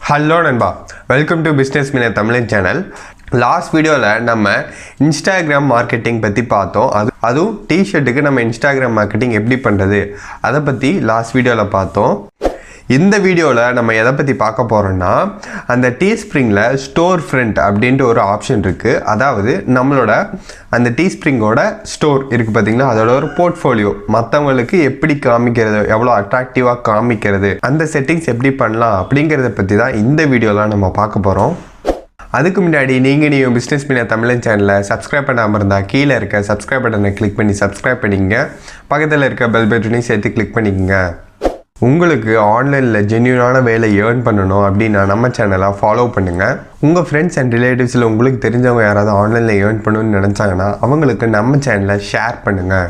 Hello நண்பா, welcome to business minute Tamil channel. Last வீடியோவில் நம்ம இன்ஸ்டாகிராம் மார்க்கெட்டிங் பற்றி பார்த்தோம். அதுவும் டிஷர்ட்டுக்கு நம்ம இன்ஸ்டாகிராம் மார்க்கெட்டிங் எப்படி பண்ணுறது அதை பற்றி லாஸ்ட் வீடியோவில் பார்த்தோம். இந்த வீடியோவில் நம்ம எதை பற்றி பார்க்க போகிறோன்னா, அந்த டீஸ்ப்ரிங்கில் ஸ்டோர் ஃப்ரண்ட் அப்படின்ட்டு ஒரு ஆப்ஷன் இருக்குது. அதாவது நம்மளோட அந்த டீஸ்ப்ரிங்கோட ஸ்டோர் இருக்குது பார்த்திங்களா, அதோட ஒரு போர்ட்ஃபோலியோ மற்றவங்களுக்கு எப்படி காமிக்கிறது, எவ்வளோ அட்ராக்டிவாக காமிக்கிறது, அந்த செட்டிங்ஸ் எப்படி பண்ணலாம் அப்படிங்கிறத பற்றி தான் இந்த வீடியோவில் நம்ம பார்க்க போகிறோம். அதுக்கு முன்னாடி நீங்கள் பிஸ்னஸ் மினிட் தமிழ் சேனலை சப்ஸ்கிரைப் பண்ணாமல் இருந்தால் கீழே இருக்க சப்ஸ்கிரைப் பட்டனை கிளிக் பண்ணி சப்ஸ்கிரைப் பண்ணிக்கங்க. பக்கத்தில் இருக்க பெல் பட்டனையும் சேர்த்து கிளிக் பண்ணிக்கங்க. உங்களுக்கு ஆன்லைனில் ஜென்யூனான வேலை ஏர்ன் பண்ணணும் அப்படின்னா நம்ம சேனலை ஃபாலோ பண்ணுங்கள். உங்கள் ஃப்ரெண்ட்ஸ் அண்ட் ரிலேட்டிவ்ஸில் உங்களுக்கு தெரிஞ்சவங்க யாராவது ஆன்லைனில் ஏர்ன் பண்ணணும்னு நினச்சாங்கன்னா அவங்களுக்கு நம்ம சேனலை ஷேர் பண்ணுங்கள்.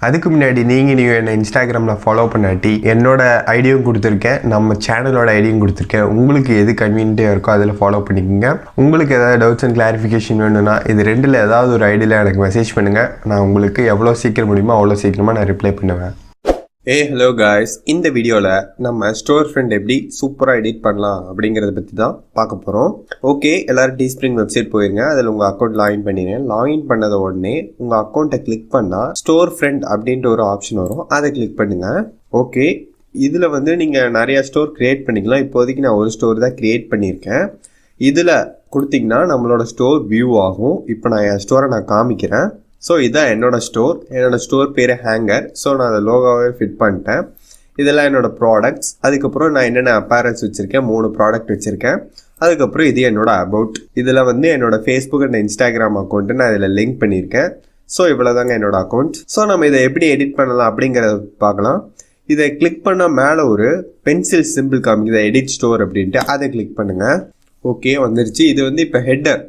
அதுக்கு முன்னாடி நீங்கள் என்னை இன்ஸ்டாகிராமில் ஃபாலோ பண்ணாட்டி என்னோட ஐடியும் கொடுத்துருக்கேன், நம்ம சேனலோட ஐடியும் கொடுத்துருக்கேன். உங்களுக்கு எது கன்வீனியன்ட்டாக இருக்கோ அதில் ஃபாலோ பண்ணிக்கோங்க. உங்களுக்கு ஏதாவது டவுட்ஸ் அண்ட் கிளாரிஃபிகேஷன் வேணும்னா இது ரெண்டில் ஏதாவது ஒரு ஐடியில் எனக்கு மெசேஜ் பண்ணுங்கள். நான் உங்களுக்கு எவ்வளோ சீக்கிரம் முடியுமோ அவ்வளோ சீக்கிரமாக நான் ரிப்ளை பண்ணுவேன். ஹலோ காய்ஸ், இந்த வீடியோவில் நம்ம ஸ்டோர் ஃப்ரண்ட் எப்படி சூப்பராக எடிட் பண்ணலாம் அப்படிங்கிறத பற்றி தான் பார்க்க போகிறோம். ஓகே, எல்லோரும் டீஸ்ப்ரிங் வெப்சைட் போயிருங்க. அதில் உங்கள் அக்கௌண்ட் லாகின் பண்ணிடுங்க. லாகின் பண்ணத உடனே உங்கள் அக்கௌண்ட்டை கிளிக் பண்ணால் ஸ்டோர் ஃப்ரண்ட் அப்படின்ட்டு ஒரு ஆப்ஷன் வரும், அதை கிளிக் பண்ணுங்கள். ஓகே, இதில் நீங்கள் நிறையா ஸ்டோர் க்ரியேட் பண்ணிக்கலாம். இப்போதைக்கு நான் ஒரு ஸ்டோர் தான் க்ரியேட் பண்ணியிருக்கேன். இதில் கொடுத்திங்கன்னா நம்மளோட ஸ்டோர் வியூ ஆகும். இப்போ நான் என் ஸ்டோரை நான் காமிக்கிறேன். ஸோ இதான் என்னோடய ஸ்டோர் பேர் ஹேங்கர். ஸோ நான் அதை லோகோவே ஃபிட் பண்ணிட்டேன். இதெல்லாம் என்னோடய ப்ராடக்ட்ஸ். அதுக்கப்புறம் நான் என்னென்ன அப்பேரல்ஸ் வச்சுருக்கேன், 3 ப்ராடக்ட் வச்சுருக்கேன். அதுக்கப்புறம் இது என்னோடய அபவுட். இதில் என்னோடய ஃபேஸ்புக் அண்ட் இன்ஸ்டாகிராம் அக்கௌண்ட்டு நான் இதில் லிங்க் பண்ணியிருக்கேன். ஸோ இவ்வளோதாங்க என்னோடய அக்கௌண்ட். ஸோ நம்ம இதை எப்படி எடிட் பண்ணலாம் அப்படிங்கிறத பார்க்கலாம். இதை கிளிக் பண்ணால் மேலே ஒரு பென்சில் சிம்பிள் காமிக்குது, எடிட் ஸ்டோர் அப்படின்ட்டு. அதை கிளிக் பண்ணுங்கள். ஓகே, வந்துருச்சு. இது இப்போ ஹெட்டர்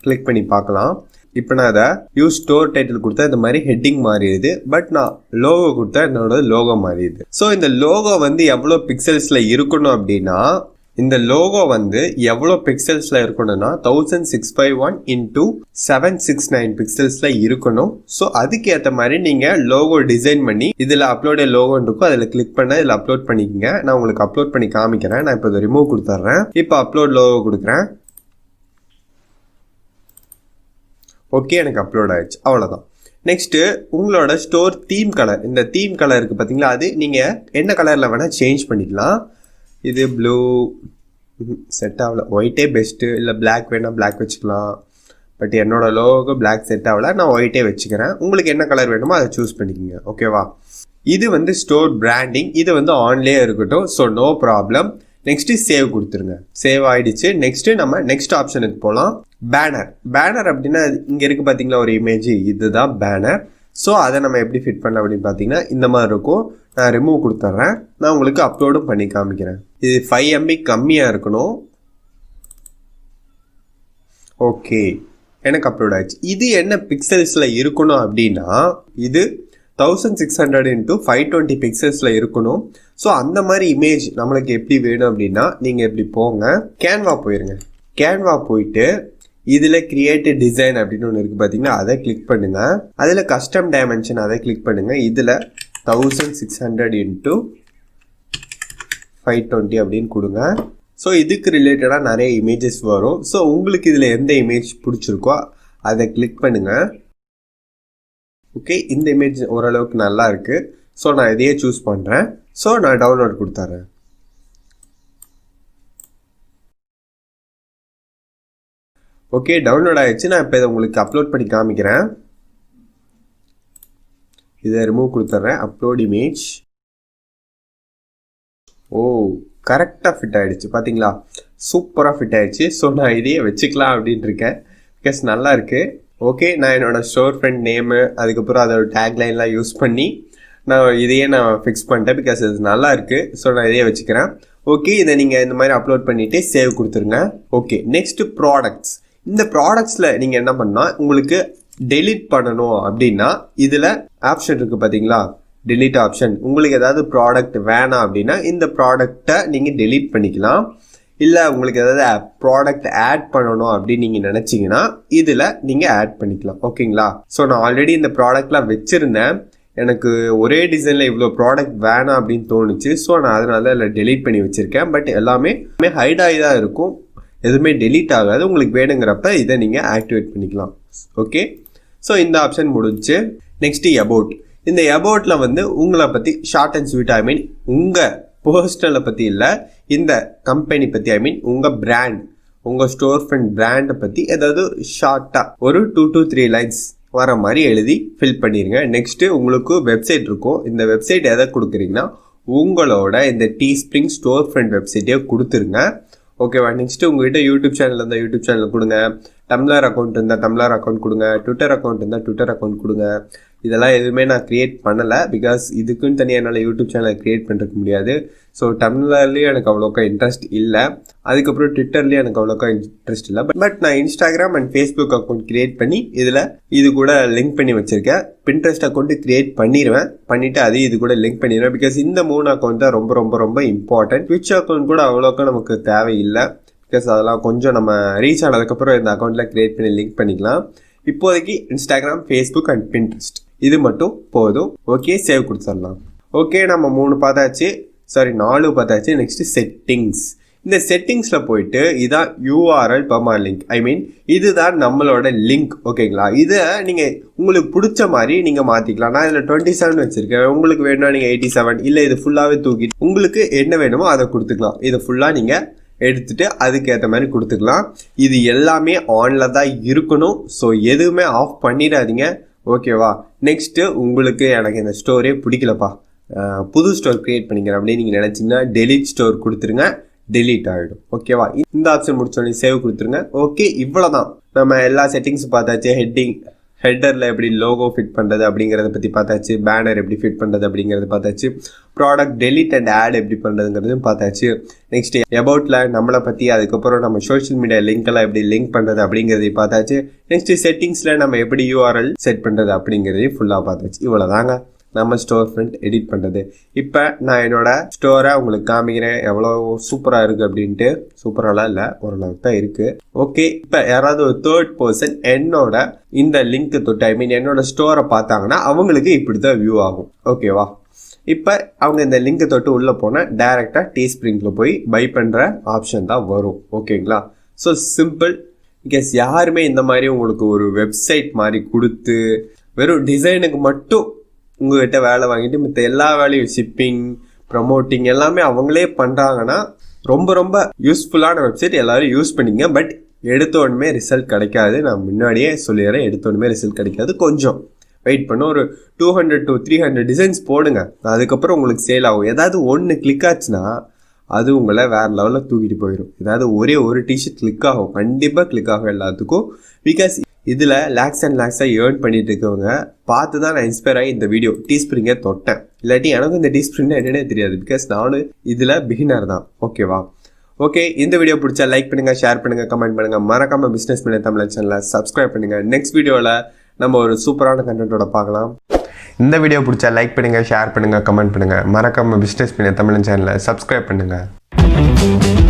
கிளிக் பண்ணி பார்க்கலாம். இப்போ நான் அதை யூஸ் ஸ்டோர் டைட்டில் கொடுத்தா இந்த மாதிரி ஹெட்டிங் மாறிடுது. பட் நான் லோகோ கொடுத்தா என்னோட லோகோ மாறிடுது. ஸோ இந்த லோகோ எவ்வளோ பிக்சல்ஸில் இருக்கணும் அப்படின்னா, இந்த லோகோ எவ்வளோ பிக்சல்ஸில் இருக்கணும்னா 1651 × 769 பிக்சல்ஸில் இருக்கணும். ஸோ அதுக்கேற்ற மாதிரி நீங்கள் லோகோ டிசைன் பண்ணி இதில் அப்லோட் லோகோன்னு இருக்கும், அதில் கிளிக் பண்ண இதில் அப்லோட் பண்ணிக்கோங்க. நான் உங்களுக்கு அப்லோட் பண்ணி காமிக்கிறேன். நான் இப்போ இதை ரிமூவ் கொடுத்துட்றேன். இப்போ அப்லோட் லோகோ கொடுக்குறேன். ஓகே, எனக்கு அப்லோட் ஆயிடுச்சு. அவ்வளோதான். நெக்ஸ்ட்டு உங்களோட ஸ்டோர் தீம் கலர். இந்த தீம் கலர் இருக்குது பார்த்தீங்களா, அது நீங்கள் என்ன கலரில் வேணால் சேஞ்ச் பண்ணிக்கலாம். இது ப்ளூ செட் ஆகலை, ஒயிட்டே பெஸ்ட்டு. இல்லை பிளாக் வேணால் பிளாக் வச்சுக்கலாம். பட் என்னோட லோகோ பிளாக் செட் ஆகலை, நான் ஒயிட்டே வச்சுக்கிறேன். உங்களுக்கு என்ன கலர் வேணுமோ அதை சூஸ் பண்ணிக்கோங்க. ஓகேவா? இது ஸ்டோர் பிராண்டிங். இது ஆன்லேயே இருக்கட்டும். So no problem. Next save கொடுத்துருங்க. சேவ் ஆகிடுச்சு. நெக்ஸ்ட்டு நம்ம நெக்ஸ்ட் ஆப்ஷனுக்கு போகலாம். பேனர் அப்படின்னா இங்கே இருக்குது பார்த்தீங்களா ஒரு இமேஜ், இதுதான் பேனர். ஸோ அதை நம்ம எப்படி ஃபிட் பண்ணலாம் அப்படின்னு பார்த்தீங்கன்னா இந்த மாதிரி இருக்கும். நான் ரிமூவ் கொடுத்துட்றேன். நான் உங்களுக்கு அப்லோடும் பண்ணி காமிக்கிறேன். இது 5 MB கம்மியாக இருக்கணும். ஓகே, எனக்கு அப்லோட் ஆயிடுச்சு. இது என்ன பிக்சல்ஸில் இருக்கணும் அப்படின்னா, இது 1600 × 520 பிக்சல்ஸில் இருக்கணும். ஸோ அந்த மாதிரி இமேஜ் நம்மளுக்கு எப்படி வேணும் அப்படின்னா, நீங்கள் எப்படி போங்க, கேன்வா போயிருங்க. கேன்வா போயிட்டு இதில் கிரியேட் டிசைன் அப்படின்னு ஒன்று இருக்குது பார்த்தீங்கன்னா, அதை கிளிக் பண்ணுங்கள். அதில் கஸ்டம் டைமென்ஷன் அதை கிளிக் பண்ணுங்கள். இதில் 1600 × 520 அப்படின்னு கொடுங்க. ஸோ இதுக்கு ரிலேட்டடாக நிறைய இமேஜஸ் வரும். ஸோ உங்களுக்கு இதில் எந்த இமேஜ் பிடிச்சிருக்கோ அதை கிளிக் பண்ணுங்கள். ஓகே, இந்த இமேஜ் ஓரளவுக்கு நல்லா இருக்குது. ஸோ நான் இதையே சூஸ் பண்ணுறேன். ஸோ நான் டவுன்லோட் கொடுத்துட்றேன். ஓகே, டவுன்லோட் ஆகிடுச்சு. நான் இப்போ இதை உங்களுக்கு அப்லோட் பண்ணி காமிக்கிறேன். இதை ரிமூவ் கொடுத்துட்றேன். Upload image. ஓ, கரெக்டாக ஃபிட் ஆகிடுச்சு பார்த்தீங்களா, சூப்பராக ஃபிட் ஆகிடுச்சு. ஸோ நான் இதையே வச்சுக்கலாம் அப்படின்ட்டு இருக்கேன். பிகாஸ் நல்லா இருக்குது. ஓகே, நான் என்னோடய ஸ்டோர் ஃப்ரண்ட் நேமு அதுக்கப்புறம் அதோட டேக்லைன்லாம் யூஸ் பண்ணி இதையே நான் ஃபிக்ஸ் பண்ணிட்டேன். பிகாஸ் இது நல்லா இருக்குது. ஸோ நான் இதையே வச்சுக்கிறேன். ஓகே, இதை நீங்கள் இந்த மாதிரி அப்லோட் பண்ணிவிட்டு சேவ் கொடுத்துருங்க. Okay, next products. இந்த ப்ராடக்ட்ஸில் நீங்கள் என்ன பண்ணால், உங்களுக்கு டெலீட் பண்ணணும் அப்படின்னா இதில் ஆப்ஷன் இருக்குது பார்த்தீங்களா, டெலீட் ஆப்ஷன். உங்களுக்கு ஏதாவது ப்ராடக்ட் வேணாம் அப்படின்னா இந்த ப்ராடக்டை நீங்கள் டெலீட் பண்ணிக்கலாம். இல்லை உங்களுக்கு ஏதாவது ப்ராடக்ட் ஆட் பண்ணணும் அப்படின்னு நீங்கள் நினச்சிங்கன்னா இதில் நீங்கள் ஆட் பண்ணிக்கலாம். ஓகேங்களா? ஸோ நான் ஆல்ரெடி இந்த ப்ராடக்ட்லாம் வச்சுருந்தேன். எனக்கு ஒரே டிசைனில் இவ்வளோ ப்ராடக்ட் வேணாம் அப்படின்னு தோணுச்சு. ஸோ நான் அதனால அதில் டெலீட் பண்ணி வச்சுருக்கேன். பட் எல்லாமே ஹைட் ஆகி தான் இருக்கும், எதுவுமே டெலீட் ஆகாது. உங்களுக்கு வேணுங்கிறப்ப இதை நீங்கள் ஆக்டிவேட் பண்ணிக்கலாம். ஓகே, ஸோ இந்த ஆப்ஷன் முடிஞ்சு. Next about. இந்த அபவுட்டில் வந்து உங்களை பற்றி ஷார்ட் அண்ட் ஸ்வீட், ஐ மீன் உங்கள் பர்சனலை பற்றி இல்லை, இந்த கம்பெனி பற்றி, ஐ மீன் உங்கள் பிராண்ட், உங்கள் ஸ்டோர் ஃப்ரண்ட் பிராண்டை பற்றி ஏதாவது ஷார்ட்டாக ஒரு 2 to 3 லைன்ஸ் வர மாதிரி எழுதி ஃபில் பண்ணிடுங்க. நெக்ஸ்ட்டு உங்களுக்கு வெப்சைட் இருக்கும். இந்த வெப்சைட் எதை கொடுக்குறீங்கன்னா உங்களோட இந்த டீஸ்ப்ரிங் ஸ்டோர் ஃப்ரண்ட் வெப்சைட்டே கொடுத்துருங்க. ஓகேவா? நெக்ஸ்ட்டு உங்கள்கிட்ட யூடியூப் சேனல் இருந்தால் யூடியூப் சேனல் கொடுங்க, டம்ளர் அக்கௌண்ட் இருந்தால் டம்ளர் அக்கௌண்ட் கொடுங்க, ட்விட்டர் அக்கௌண்ட் இருந்தால் ட்விட்டர் அக்கௌண்ட் கொடுங்க. இதெல்லாம் எதுவுமே நான் க்ரியேட் பண்ணலை, பிகாஸ் இதுக்குன்னு தனியாக என்னால் யூடியூப் சேனலை க்ரியேட் பண்ணுறதுக்கு முடியாது. ஸோ டம்ளர்லேயும் எனக்கு அவ்வளோக்கா இன்ட்ரெஸ்ட் இல்லை, அதுக்கப்புறம் ட்விட்டர்லேயும் எனக்கு அவ்வளோக்கா இன்ட்ரெஸ்ட் இல்லை. பட் நான் Instagram and Facebook account create பண்ணி இதில் இது கூட லிங்க் பண்ணி வச்சுருக்கேன். பின்ட்ரெஸ்ட் அக்கௌண்ட்டு க்ரியேட் பண்ணிவிட்டு அதையும் இது கூட லிங்க் பண்ணிடுவேன். பிகாஸ் இந்த 3 அக்கௌண்ட் தான் ரொம்ப ரொம்ப ரொம்ப இம்பார்ட்டன்ட். ட்விட்ச் அக்கௌண்ட் கூட அவ்வளோக்கா நமக்கு தேவையில்லை, பிகாஸ் அதெல்லாம் கொஞ்சம் நம்ம ரீச் ஆனதுக்கப்புறம் இந்த அக்கௌண்ட்டில் க்ரியேட் பண்ணி லிங்க் பண்ணிக்கலாம். இப்போதைக்கு இன்ஸ்டாகிராம், ஃபேஸ்புக் அண்ட் பின்ட்ரெஸ்ட் இது மட்டும் போதும். ஓகே, சேவ் கொடுத்துடலாம். ஓகே, நம்ம 4 பார்த்தாச்சு. Next settings. இந்த செட்டிங்ஸில் போயிட்டு இதான் URL பர்மா லிங்க், ஐ மீன் இதுதான் நம்மளோட லிங்க். ஓகேங்களா? இதை நீங்கள் உங்களுக்கு பிடிச்ச மாதிரி நீங்கள் மாற்றிக்கலாம். நான் இதில் 27 வச்சுருக்கேன். உங்களுக்கு வேணும்னா நீங்கள் 87, இல்லை இது ஃபுல்லாகவே தூக்கிட்டு உங்களுக்கு என்ன வேணுமோ அதை கொடுத்துக்கலாம். இதை ஃபுல்லாக நீங்கள் எடுத்துட்டு அதுக்கேற்ற மாதிரி கொடுத்துக்கலாம். இது எல்லாமே ஆனில் தான் இருக்கணும். ஸோ எதுவுமே ஆஃப் பண்ணிடாதீங்க. ஓகேவா? நெக்ஸ்ட்டு உங்களுக்கு எனக்கு இந்த ஸ்டோரே பிடிக்கலப்பா, புது ஸ்டோர் க்ரியேட் பண்ணிக்கிறேன் அப்படின்னு நீங்கள் நினச்சிங்கன்னா டெலீட் ஸ்டோர் கொடுத்துருங்க, டெலீட் ஆகிடும். ஓகேவா? இந்த ஆப்ஷன் முடிச்சோடனே சேவ் கொடுத்துருங்க. ஓகே, இவ்வளோ தான். நம்ம எல்லா செட்டிங்ஸும் பார்த்தாச்சு. ஹெட்டரில் எப்படி லோகோ ஃபிட் பண்ணுறது அப்படிங்கிறத பற்றி பார்த்தாச்சு. பேனர் எப்படி ஃபிட் பண்ணுறது அப்படிங்கிறத பார்த்தாச்சு. ப்ராடக்ட் டெலிட் அண்ட் ஆட் எப்படி பண்ணுறதுங்கிறதும் பார்த்தாச்சு. நெக்ஸ்ட் அபவுட்டில் நம்மளை பற்றி, அதுக்கப்புறம் நம்ம சோஷியல் மீடியா லிங்க்கெல்லாம் எப்படி லிங்க் பண்ணுறது அப்படிங்கிறதையும் பார்த்தாச்சு. நெக்ஸ்ட்டு செட்டிங்ஸில் நம்ம எப்படி URL செட் பண்ணுறது அப்படிங்கிறதையும் ஃபுல்லாக பார்த்தாச்சு. இவ்வளோ தாங்க நம்ம ஸ்டோர் ஃப்ரண்ட் எடிட் பண்ணுறது. இப்போ நான் என்னோட ஸ்டோரை உங்களுக்கு காமிக்கிறேன் எவ்வளோ சூப்பராக இருக்குது அப்படின்ட்டு. சூப்பராலாம் இல்லை, ஓரளவுக்கு தான் இருக்குது. ஓகே, இப்போ யாராவது ஒரு தேர்ட் பர்சன் என்னோட இந்த லிங்க் தொட்டு, ஐ மீன் என்னோட ஸ்டோரை பார்த்தாங்கன்னா அவங்களுக்கு இப்படி தான் வியூ ஆகும். ஓகேவா? இப்போ அவங்க இந்த லிங்க்கை தொட்டு உள்ளே போனால் டைரெக்டாக டீஸ்ப்ரிங்கில் போய் பை பண்ணுற ஆப்ஷன் தான் வரும். ஓகேங்களா? So simple. பிகாஸ் யாருமே இந்த மாதிரி உங்களுக்கு ஒரு வெப்சைட் மாதிரி கொடுத்து வெறும் டிசைனுக்கு மட்டும் உங்கள்கிட்ட வேலை வாங்கிட்டு மற்ற எல்லா வேலையும் ஷிப்பிங், ப்ரமோட்டிங் எல்லாமே அவங்களே பண்ணுறாங்கன்னா ரொம்ப ரொம்ப யூஸ்ஃபுல்லான வெப்சைட், எல்லோரும் யூஸ் பண்ணிங்க. பட் எடுத்தோடனே ரிசல்ட் கிடைக்காது. நான் முன்னாடியே சொல்லிடுறேன், எடுத்தோடனே ரிசல்ட் கிடைக்காது. கொஞ்சம் வெயிட் பண்ண ஒரு 200 to 300 டிசைன்ஸ் போடுங்க, அதுக்கப்புறம் உங்களுக்கு சேல் ஆகும். ஏதாவது ஒன்று கிளிக் ஆச்சுன்னா அது உங்களை வேறு லெவலில் தூக்கிட்டு போயிடும். ஏதாவது ஒரே ஒரு டிஷர்ட் கிளிக் ஆகும், கண்டிப்பாக கிளிக் ஆகும் எல்லாத்துக்கும். பிகாஸ் இதில் லேக்ஸ் அண்ட் லேக்ஸாக ஏர்ன் பண்ணிட்டு இருக்கவங்க பார்த்து தான் நான் இன்ஸ்பயர் ஆகி இந்த வீடியோ டீஸ்ப்ரிங்கை தொட்டேன். இல்லாட்டி எனக்கும் இந்த டீஸ்ப்ரிங்னா என்னன்னே தெரியாது, பிகாஸ் நானும் இதில் பிகினர் தான். ஓகேவா? ஓகே, இந்த வீடியோ பிடிச்சா லைக் பண்ணுங்கள், ஷேர் பண்ணுங்கள், கமெண்ட் பண்ணுங்கள். மறக்காமல் பிஸ்னஸ் மினிட் தமிழ் சேனலை சப்ஸ்கிரைப் பண்ணுங்கள். நெக்ஸ்ட் வீடியோவில் நம்ம ஒரு சூப்பரான கண்டென்ட்டோட பார்க்கலாம். இந்த வீடியோ பிடிச்சா லைக் பண்ணுங்கள், ஷேர் பண்ணுங்கள், கமெண்ட் பண்ணுங்கள். மறக்காமல் பிஸ்னஸ் மினிட் தமிழ் சேனலை சப்ஸ்கிரைப் பண்ணுங்கள்.